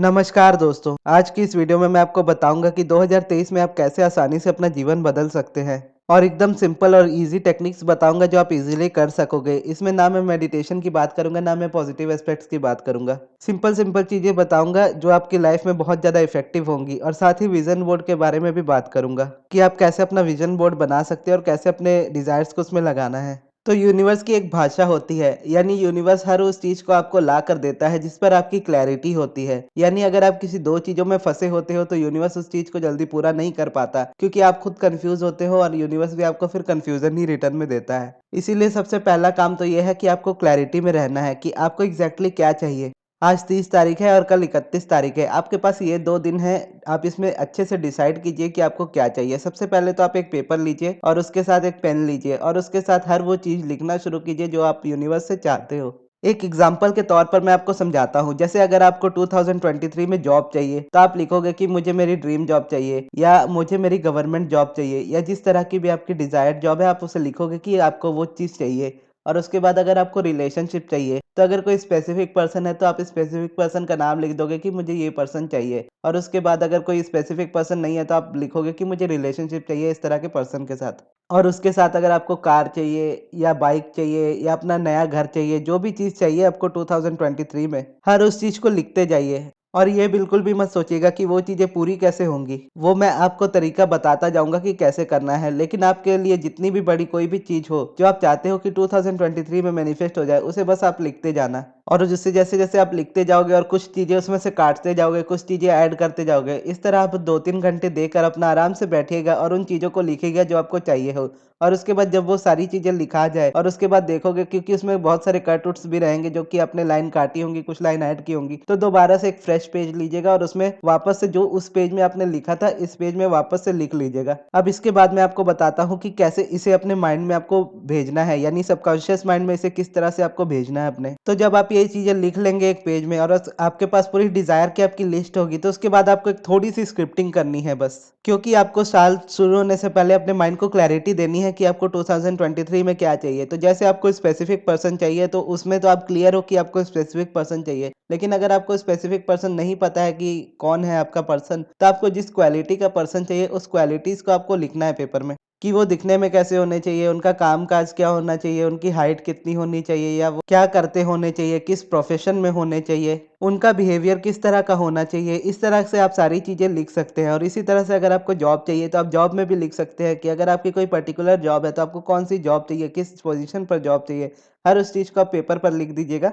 नमस्कार दोस्तों, आज की इस वीडियो में मैं आपको बताऊंगा कि 2023 में आप कैसे आसानी से अपना जीवन बदल सकते हैं और एकदम सिंपल और इजी टेक्निक्स बताऊंगा जो आप इजीली कर सकोगे। इसमें ना मैं मेडिटेशन की बात करूंगा, ना मैं पॉजिटिव एस्पेक्ट्स की बात करूंगा। सिंपल सिंपल चीजें बताऊंगा जो आपकी लाइफ में बहुत ज्यादा इफेक्टिव होंगी और साथ ही विजन बोर्ड के बारे में भी बात करूंगा कि आप कैसे अपना विजन बोर्ड बना सकते हैं और कैसे अपने डिजायर्स को उसमें लगाना है। तो यूनिवर्स की एक भाषा होती है, यानी यूनिवर्स हर उस चीज को आपको ला कर देता है जिस पर आपकी क्लैरिटी होती है। यानी अगर आप किसी दो चीजों में फंसे होते हो तो यूनिवर्स उस चीज को जल्दी पूरा नहीं कर पाता, क्योंकि आप खुद कंफ्यूज होते हो और यूनिवर्स भी आपको फिर कंफ्यूजन ही रिटर्न में देता है। इसीलिए सबसे पहला काम तो यह है कि आपको क्लैरिटी में रहना है कि आपको एग्जैक्टली क्या चाहिए। आज 30 तारीख है और कल 31 तारीख है। आपके पास ये 2 दिन है। आप इसमें अच्छे से डिसाइड कीजिए कि आपको क्या चाहिए। सबसे पहले तो आप एक पेपर लीजिए और उसके साथ एक पेन लीजिए और उसके साथ हर वो चीज़ लिखना शुरू कीजिए जो आप यूनिवर्स से चाहते हो। एक एग्जाम्पल के तौर पर मैं आपको समझाता हूँ। जैसे अगर आपको 2023 में जॉब चाहिए तो आप लिखोगे कि मुझे मेरी ड्रीम जॉब चाहिए या मुझे मेरी गवर्नमेंट जॉब चाहिए या जिस तरह की भी आपकी डिजायर्ड जॉब है आप उसे लिखोगे कि आपको वो चीज़ चाहिए। और उसके बाद अगर आपको रिलेशनशिप चाहिए तो अगर कोई स्पेसिफिक पर्सन है तो आप स्पेसिफिक पर्सन का नाम लिख दोगे कि मुझे ये पर्सन चाहिए। और उसके बाद अगर कोई स्पेसिफिक पर्सन नहीं है तो आप लिखोगे कि मुझे रिलेशनशिप चाहिए इस तरह के पर्सन के साथ। और उसके साथ अगर आपको कार चाहिए या बाइक चाहिए या अपना नया घर चाहिए, जो भी चीज़ चाहिए आपको 2023 में, हर उस चीज़ को लिखते जाइए। और ये बिल्कुल भी मत सोचिएगा कि वो चीज़ें पूरी कैसे होंगी। वो मैं आपको तरीका बताता जाऊंगा कि कैसे करना है, लेकिन आपके लिए जितनी भी बड़ी कोई भी चीज़ हो जो आप चाहते हो कि 2023 में मैनिफेस्ट हो जाए, उसे बस आप लिखते जाना। और जिससे जैसे जैसे आप लिखते जाओगे और कुछ चीज़ें उसमें से काटते जाओगे, कुछ चीज़ें ऐड करते जाओगे, इस तरह आप 2-3 घंटे देकर अपना आराम से बैठिएगा और उन चीज़ों को लिखिएगा जो आपको चाहिए हो। और उसके बाद जब वो सारी चीज़ें लिखा जाए और उसके बाद देखोगे, क्योंकि उसमें बहुत सारे कट उट्स भी रहेंगे जो कि आपने लाइन काटी होंगी, कुछ लाइन ऐड की होंगी, तो दोबारा से एक फ्रेश पेज लीजिएगा और उसमें वापस से जो उस पेज में आपने लिखा था इस पेज में वापस से लिख लीजिएगा। अब इसके बाद मैं आपको बताता हूँ कि कैसे इसे अपने माइंड में आपको भेजना है, यानी सबकॉन्शियस माइंड में इसे किस तरह से आपको भेजना है अपने। तो जब आप ये चीजें लिख लेंगे एक पेज में और आपके पास पूरी डिजायर की आपकी लिस्ट होगी, तो उसके बाद आपको एक थोड़ी सी स्क्रिप्टिंग करनी है बस, क्योंकि आपको साल शुरू होने से पहले अपने माइंड को क्लैरिटी देनी है कि आपको 2023 में क्या चाहिए। तो जैसे आपको स्पेसिफिक पर्सन चाहिए तो उसमें तो आप क्लियर हो कि आपको स्पेसिफिक पर्सन चाहिए, लेकिन अगर आपको स्पेसिफिक पर्सन नहीं पता है कि कौन है आपका पर्सन, तो आपको जिस क्वालिटी का पर्सन चाहिए उस क्वालिटीज को आपको लिखना है पेपर में, कि वो दिखने में कैसे होने चाहिए, उनका काम-काज क्या होना चाहिए, उनकी हाइट कितनी होनी चाहिए या वो क्या करते होने चाहिए, किस प्रोफ़ेशन में होने चाहिए, उनका बिहेवियर किस तरह का होना चाहिए। इस तरह से आप सारी चीज़ें लिख सकते हैं। और इसी तरह से अगर आपको जॉब चाहिए तो आप जॉब में भी लिख सकते हैं कि अगर आपकी कोई पर्टिकुलर जॉब है तो आपको कौन-सी जॉब चाहिए, किस पोज़ीशन पर जॉब चाहिए। हर उस चीज़ को आप पेपर पर लिख दीजिएगा,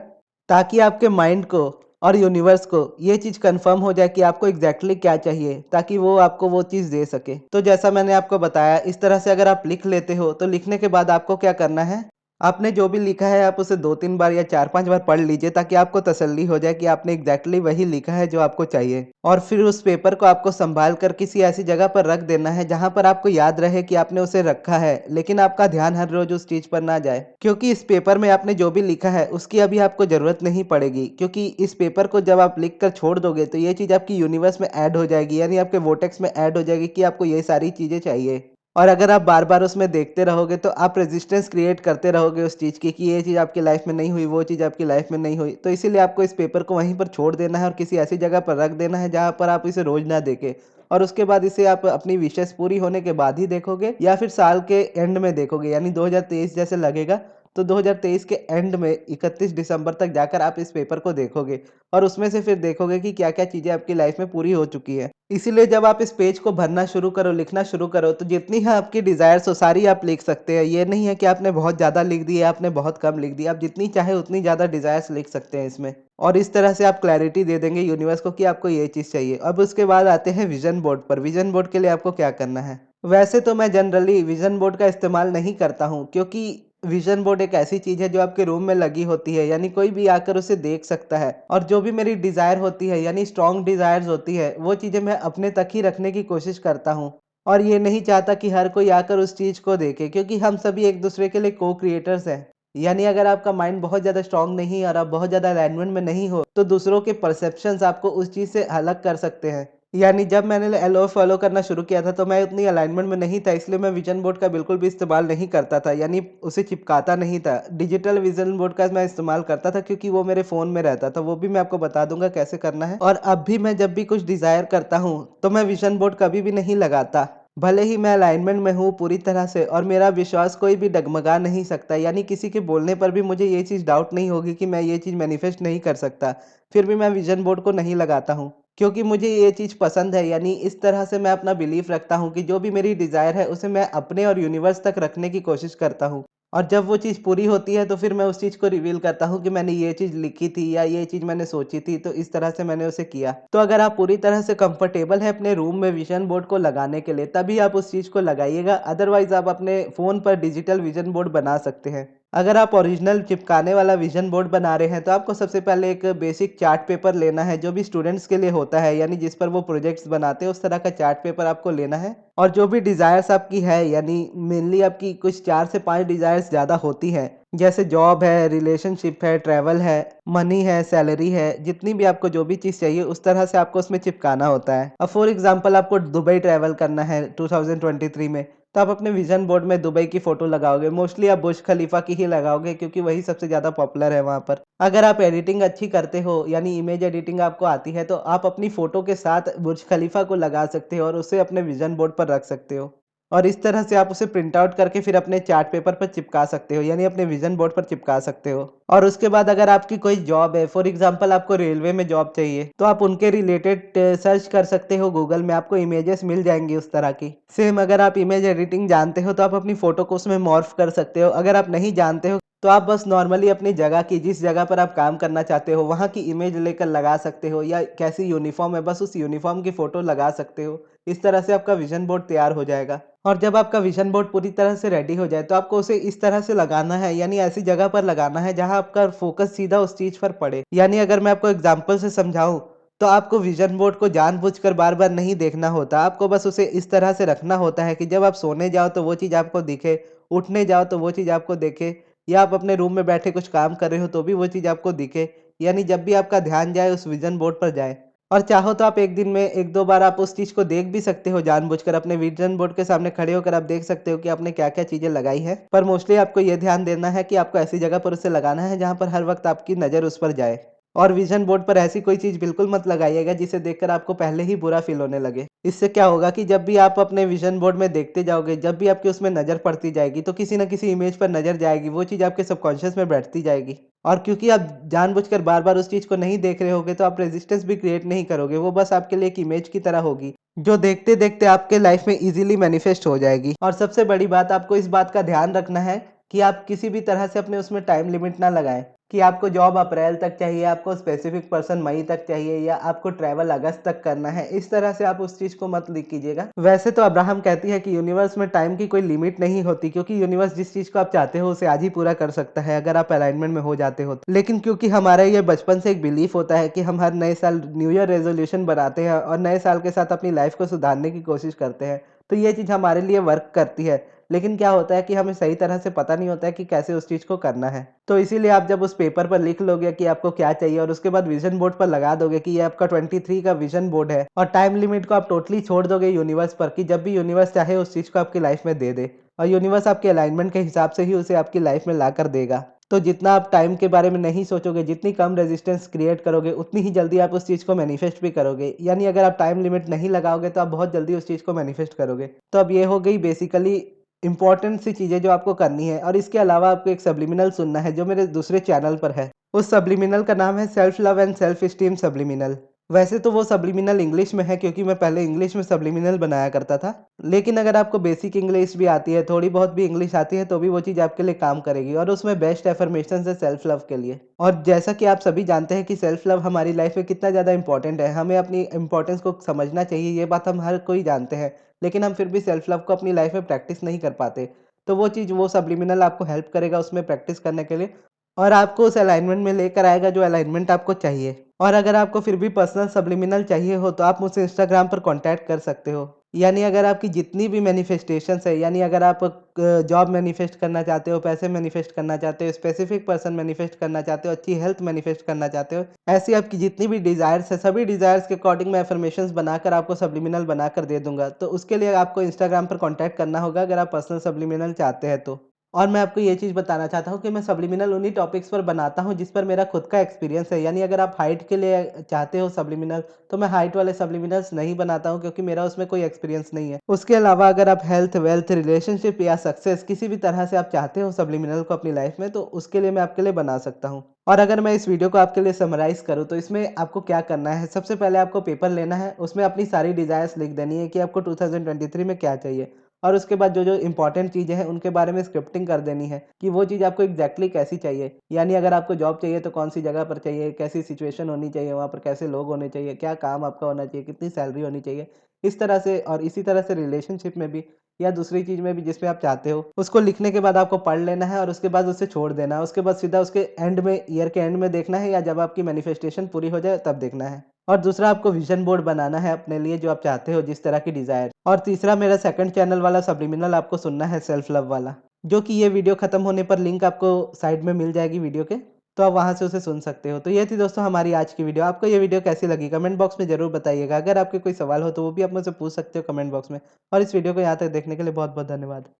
ताकि आपके माइंड को और यूनिवर्स को ये चीज़ कंफर्म हो जाए कि आपको एग्जैक्टली क्या चाहिए, ताकि वो आपको वो चीज़ दे सके। तो जैसा मैंने आपको बताया, इस तरह से अगर आप लिख लेते हो तो लिखने के बाद आपको क्या करना है, आपने जो भी लिखा है आप उसे 2-3 बार या 4-5 बार पढ़ लीजिए, ताकि आपको तसल्ली हो जाए कि आपने एग्जैक्टली वही लिखा है जो आपको चाहिए। और फिर उस पेपर को आपको संभाल कर किसी ऐसी जगह पर रख देना है जहां पर आपको याद रहे कि आपने उसे रखा है, लेकिन आपका ध्यान हर रोज उस चीज पर ना जाए, क्योंकि इस पेपर में आपने जो भी लिखा है उसकी अभी आपको जरूरत नहीं पड़ेगी। क्योंकि इस पेपर को जब आप लिख कर छोड़ दोगे तो ये चीज आपकी यूनिवर्स में ऐड हो जाएगी, यानी आपके वोटेक्स में ऐड हो जाएगी कि आपको ये सारी चीजें चाहिए। और अगर आप बार-बार उसमें देखते रहोगे तो आप रेजिस्टेंस क्रिएट करते रहोगे उस चीज़ की, कि ये चीज़ आपकी लाइफ में नहीं हुई, वो चीज़ आपकी लाइफ में नहीं हुई। तो इसीलिए आपको इस पेपर को वहीं पर छोड़ देना है और किसी ऐसी जगह पर रख देना है जहाँ पर आप इसे रोज़ ना देखें। और उसके बाद इसे आप अपनी विशेज़ पूरी होने के बाद ही देखोगे या फिर साल के एंड में देखोगे, यानी 2023 जैसे लगेगा तो 2023 के एंड में 31 दिसंबर तक जाकर आप इस पेपर को देखोगे और उसमें से फिर देखोगे कि क्या-क्या चीज़ें आपकी लाइफ में पूरी हो चुकी है। इसीलिए जब आप इस पेज को भरना शुरू करो, लिखना शुरू करो, तो जितनी है आपकी डिज़ायर्स हो सारी आप लिख सकते हैं। ये नहीं है कि आपने बहुत ज़्यादा लिख दी या आपने बहुत कम लिख दी। आप जितनी चाहे उतनी ज़्यादा डिज़ायर्स लिख सकते हैं इसमें। और इस तरह से आप क्लैरिटी दे देंगे यूनिवर्स को कि आपको ये चीज़ चाहिए। अब उसके बाद आते हैं विज़न बोर्ड पर। विज़न बोर्ड के लिए आपको क्या करना है? वैसे तो मैं जनरली विज़न बोर्ड का इस्तेमाल नहीं करता हूँ, क्योंकि विज़न बोर्ड एक ऐसी चीज़ है जो आपके रूम में लगी होती है, यानी कोई भी आकर उसे देख सकता है। और जो भी मेरी डिज़ायर होती है, यानी स्ट्रॉन्ग डिज़ायर्स होती है, वो चीज़ें मैं अपने तक ही रखने की कोशिश करता हूँ। और ये नहीं चाहता कि हर कोई आकर उस चीज़ को देखे, क्योंकि हम सभी एक दूसरे के लिए को-क्रिएटर्स हैं। यानी अगर आपका माइंड बहुत ज़्यादा स्ट्रॉन्ग नहीं है और आप बहुत ज़्यादा अलाइनमेंट में नहीं हो, तो दूसरों के परसेप्शंस आपको उस चीज़ से अलग कर सकते हैं। यानी जब मैंने एलओ फॉलो करना शुरू किया था तो मैं उतनी अलाइनमेंट में नहीं था, इसलिए मैं विजन बोर्ड का बिल्कुल भी इस्तेमाल नहीं करता था, यानी उसे चिपकाता नहीं था। डिजिटल विजन बोर्ड का मैं इस्तेमाल करता था क्योंकि वो मेरे फ़ोन में रहता था, वो भी मैं आपको बता दूंगा कैसे करना है। और अब भी मैं जब भी कुछ डिज़ायर करता हूँ तो मैं विजन बोर्ड कभी भी नहीं लगाता, भले ही मैं अलाइनमेंट में हूँ पूरी तरह से, और मेरा विश्वास कोई भी डगमगा नहीं सकता, यानी किसी के बोलने पर भी मुझे ये चीज़ डाउट नहीं होगी कि मैं ये चीज़ मैनिफेस्ट नहीं कर सकता, फिर भी मैं विजन बोर्ड को नहीं लगाता हूँ। क्योंकि मुझे ये चीज़ पसंद है, यानी इस तरह से मैं अपना बिलीफ रखता हूँ कि जो भी मेरी डिज़ायर है उसे मैं अपने और यूनिवर्स तक रखने की कोशिश करता हूँ। और जब वो चीज़ पूरी होती है तो फिर मैं उस चीज़ को रिवील करता हूँ कि मैंने ये चीज़ लिखी थी या ये चीज़ मैंने सोची थी, तो इस तरह से मैंने उसे किया। तो अगर आप पूरी तरह से कंफर्टेबल हैं अपने रूम में विज़न बोर्ड को लगाने के लिए, तभी आप उस चीज़ को लगाइएगा, अदरवाइज़ आप अपने फ़ोन पर डिजिटल विज़न बोर्ड बना सकते हैं। अगर आप ओरिजिनल चिपकाने वाला विजन बोर्ड बना रहे हैं तो आपको सबसे पहले एक बेसिक चार्ट पेपर लेना है, जो भी स्टूडेंट्स के लिए होता है, यानी जिस पर वो प्रोजेक्ट्स बनाते हैं उस तरह का चार्ट पेपर आपको लेना है। और जो भी डिज़ायर्स आपकी है, यानी मेनली आपकी कुछ 4 से 5 डिज़ायर्स ज़्यादा होती हैं, जैसे जॉब है, रिलेशनशिप है, ट्रैवल है, मनी है, सैलरी है, जितनी भी आपको जो भी चीज़ चाहिए उस तरह से आपको उसमें चिपकाना होता है। अब फॉर एग्जांपल आपको दुबई ट्रैवल करना है 2023 में, तो आप अपने विजन बोर्ड में दुबई की फोटो लगाओगे, मोस्टली आप बुर्ज खलीफा की ही लगाओगे क्योंकि वही सबसे ज़्यादा पॉपुलर है वहाँ पर। अगर आप एडिटिंग अच्छी करते हो, यानी इमेज एडिटिंग आपको आती है, तो आप अपनी फ़ोटो के साथ बुर्ज खलीफा को लगा सकते हो और उसे अपने विजन बोर्ड पर रख सकते हो। और इस तरह से आप उसे प्रिंट आउट करके फिर अपने चार्ट पेपर पर चिपका सकते हो, यानी अपने विजन बोर्ड पर चिपका सकते हो। और उसके बाद अगर आपकी कोई जॉब है, फॉर एग्जांपल आपको रेलवे में जॉब चाहिए, तो आप उनके रिलेटेड सर्च कर सकते हो गूगल में, आपको इमेजेस मिल जाएंगी उस तरह की। सेम अगर आप इमेज एडिटिंग जानते हो तो आप अपनी फ़ोटो को उसमें मॉर्फ कर सकते हो। अगर आप नहीं जानते हो तो आप बस नॉर्मली अपनी जगह की, जिस जगह पर आप काम करना चाहते हो वहाँ की इमेज लेकर लगा सकते हो, या कैसी यूनिफ़ॉर्म है बस उस यूनिफ़ॉर्म की फ़ोटो लगा सकते हो। इस तरह से आपका विज़न बोर्ड तैयार हो जाएगा। और जब आपका विज़न बोर्ड पूरी तरह से रेडी हो जाए तो आपको उसे इस तरह से लगाना है, यानी ऐसी जगह पर लगाना है जहाँ आपका फ़ोकस सीधा उस चीज़ पर पड़े। यानी अगर मैं आपको एग्ज़ाम्पल से समझाऊँ, तो आपको विज़न बोर्ड को जानबूझकर बार-बार नहीं देखना होता, आपको बस उसे इस तरह से रखना होता है कि जब आप सोने जाओ तो वो चीज़ आपको दिखे, उठने जाओ तो वो चीज़ आपको दिखे, या आप अपने रूम में बैठे कुछ काम कर रहे हो तो भी वो चीज़ आपको दिखे। यानी जब भी आपका ध्यान जाए उस विज़न बोर्ड पर जाए। और चाहो तो आप एक दिन में 1-2 बार आप उस चीज़ को देख भी सकते हो जानबूझकर, अपने विज़न बोर्ड के सामने खड़े होकर आप देख सकते हो कि आपने क्या-क्या चीज़ें लगाई हैं। पर मोस्टली आपको ये ध्यान देना है कि आपको ऐसी जगह पर उसे लगाना है जहाँ पर हर वक़्त आपकी नज़र उस पर जाए। और विज़न बोर्ड पर ऐसी कोई चीज़ बिल्कुल मत लगाइएगा जिसे देखकर आपको पहले ही बुरा फ़ील होने लगे। इससे क्या होगा कि जब भी आप अपने विज़न बोर्ड में देखते जाओगे, जब भी आपकी उसमें नज़र पड़ती जाएगी, तो किसी न किसी इमेज पर नज़र जाएगी, वो चीज़ आपके सबकॉन्शियस में बैठती जाएगी। और क्योंकि आप जानबूझकर बार-बार उस चीज़ को नहीं देख रहे होगे, तो आप रेजिस्टेंस भी क्रिएट नहीं करोगे, वो बस आपके लिए एक इमेज की तरह होगी, जो देखते-देखते आपके लाइफ़ में ईज़िली मैनिफेस्ट हो जाएगी। और सबसे बड़ी बात, आपको इस बात का ध्यान रखना है कि आप किसी भी तरह से अपने उसमें टाइम लिमिट ना लगाएँ, कि आपको जॉब अप्रैल तक चाहिए, आपको स्पेसिफिक पर्सन मई तक चाहिए, या आपको ट्रैवल अगस्त तक करना है। इस तरह से आप उस चीज़ को मत लिख कीजिएगा। वैसे तो अब्राहम कहती है कि यूनिवर्स में टाइम की कोई लिमिट नहीं होती, क्योंकि यूनिवर्स जिस चीज़ को आप चाहते हो उसे आज ही पूरा कर सकता है अगर आप अलाइनमेंट में हो जाते हो तो। लेकिन क्योंकि हमारा ये बचपन से एक बिलीफ होता है कि हम हर नए साल न्यू ईयर रेज़ोल्यूशन बनाते हैं और नए साल के साथ अपनी लाइफ़ को सुधारने की कोशिश करते हैं, तो ये चीज़ हमारे लिए वर्क करती है। लेकिन क्या होता है कि हमें सही तरह से पता नहीं होता है कि कैसे उस चीज़ को करना है। तो इसीलिए आप जब उस पेपर पर लिख लोगे कि आपको क्या चाहिए और उसके बाद विज़न बोर्ड पर लगा दोगे कि ये आपका 23 का विज़न बोर्ड है, और टाइम लिमिट को आप टोटली छोड़ दोगे यूनिवर्स पर, कि जब भी यूनिवर्स चाहे उस चीज़ को आपकी लाइफ़ में दे दे, और यूनिवर्स आपके अलाइनमेंट के हिसाब से ही उसे आपकी लाइफ़ में लाकर देगा। तो जितना आप टाइम के बारे में नहीं सोचोगे, जितनी कम रेजिस्टेंस क्रिएट करोगे, उतनी ही जल्दी आप उस चीज़ को मैनिफेस्ट भी करोगे। यानी अगर आप टाइम लिमिट नहीं लगाओगे तो आप बहुत जल्दी उस चीज़ को मैनिफेस्ट करोगे। तो अब ये हो गई बेसिकली इम्पोर्टेंट सी चीज़ें जो आपको करनी है, और इसके अलावा आपको एक सब्लिमिनल सुनना है जो मेरे दूसरे चैनल पर है। उस सब्लिमिनल का नाम है self love and self esteem subliminal. वैसे तो वो सब्लिमिनल इंग्लिश में है, क्योंकि मैं पहले इंग्लिश में सब्लिमिनल बनाया करता था। लेकिन अगर आपको बेसिक इंग्लिश भी आती है, थोड़ी बहुत भी इंग्लिश आती है, तो भी वो चीज़ आपके लिए काम करेगी, और उसमें बेस्ट अफर्मेशंस है सेल्फ लव के लिए। और जैसा कि आप सभी जानते हैं कि सेल्फ लव हमारी लाइफ में कितना ज़्यादा इंपॉर्टेंट है, हमें अपनी इम्पोर्टेंस को समझना चाहिए, ये बात हम हर कोई जानते हैं। लेकिन हम फिर भी सेल्फ लव को अपनी लाइफ में प्रैक्टिस नहीं कर पाते। तो वो चीज़, वो सब्लिमिनल आपको हेल्प करेगा उसमें प्रैक्टिस करने के लिए, और आपको उस अलाइनमेंट में लेकर आएगा जो अलाइनमेंट आपको चाहिए। और अगर आपको फिर भी पर्सनल सब्लिमिनल चाहिए हो तो आप मुझसे इंस्टाग्राम पर कॉन्टैक्ट कर सकते हो, यानी अगर आपकी जितनी भी मैनिफेस्टेशंस है, यानी अगर आप जॉब मैनिफेस्ट करना चाहते हो, पैसे मैनिफेस्ट करना चाहते हो, स्पेसिफिक पर्सन मैनिफेस्ट करना चाहते हो, अच्छी हेल्थ मैनिफेस्ट करना चाहते हो, ऐसी आपकी जितनी भी डिज़ायर्स है, सभी डिज़ायर्स के अकॉर्डिंग मैं अफ़र्मेशंस बनाकर आपको सब्लिमिनल बनाकर दे दूँगा। तो उसके लिए आपको इंस्टाग्राम पर कॉन्टैक्ट करना होगा अगर आप पर्सनल सब्लिमिनल चाहते हैं तो। और मैं आपको ये चीज़ बताना चाहता हूँ कि मैं सब्लिमिनल उन्हीं टॉपिक्स पर बनाता हूँ जिस पर मेरा खुद का एक्सपीरियंस है। यानी अगर आप हाइट के लिए चाहते हो सब्लिमिनल, तो मैं हाइट वाले सब्लिमिनल्स नहीं बनाता हूँ क्योंकि मेरा उसमें कोई एक्सपीरियंस नहीं है। उसके अलावा अगर आप हेल्थ, वेल्थ, रिलेशनशिप या सक्सेस किसी भी तरह से आप चाहते हो सब्लिमिनल को अपनी लाइफ में, तो उसके लिए मैं आपके लिए बना सकता हूँ। और अगर मैं इस वीडियो को आपके लिए समराइज़ करूँ तो इसमें आपको क्या करना है, सबसे पहले आपको पेपर लेना है, उसमें अपनी सारी डिज़ायर्स लिख देनी है कि आपको 2023 में क्या चाहिए। और उसके बाद जो-जो इम्पोर्टेंट चीज़ें हैं उनके बारे में स्क्रिप्टिंग कर देनी है कि वो चीज़ आपको एग्ज़ैक्टली कैसी चाहिए। यानी अगर आपको जॉब चाहिए तो कौन-सी जगह पर चाहिए, कैसी सिचुएशन होनी चाहिए, वहाँ पर कैसे लोग होने चाहिए, क्या काम आपका होना चाहिए, कितनी सैलरी होनी चाहिए। इस तरह से और इसी तरह से रिलेशनशिप में भी या दूसरी चीज़ में भी जिसमें आप चाहते हो, उसको लिखने के बाद आपको पढ़ लेना है और उसके बाद उसे छोड़ देना है। उसके बाद सीधा उसके एंड में, ईयर के एंड में देखना है या जब आपकी मैनिफेस्टेशन पूरी हो जाए तब देखना है। और दूसरा आपको विज़न बोर्ड बनाना है अपने लिए जो आप चाहते हो जिस तरह की डिज़ायर। और तीसरा मेरा सेकंड चैनल वाला सब्लिमिनल आपको सुनना है सेल्फ लव वाला, जो कि ये वीडियो खत्म होने पर लिंक आपको साइड में मिल जाएगी वीडियो के, तो आप वहाँ से उसे सुन सकते हो। तो ये थी दोस्तों हमारी आज की वीडियो। आपको ये वीडियो कैसी लगी कमेंट बॉक्स में ज़रूर बताइएगा। अगर आपके कोई सवाल हो तो वो भी आप मुझसे पूछ सकते हो कमेंट बॉक्स में। और इस वीडियो को यहाँ तक देखने के लिए बहुत-बहुत धन्यवाद।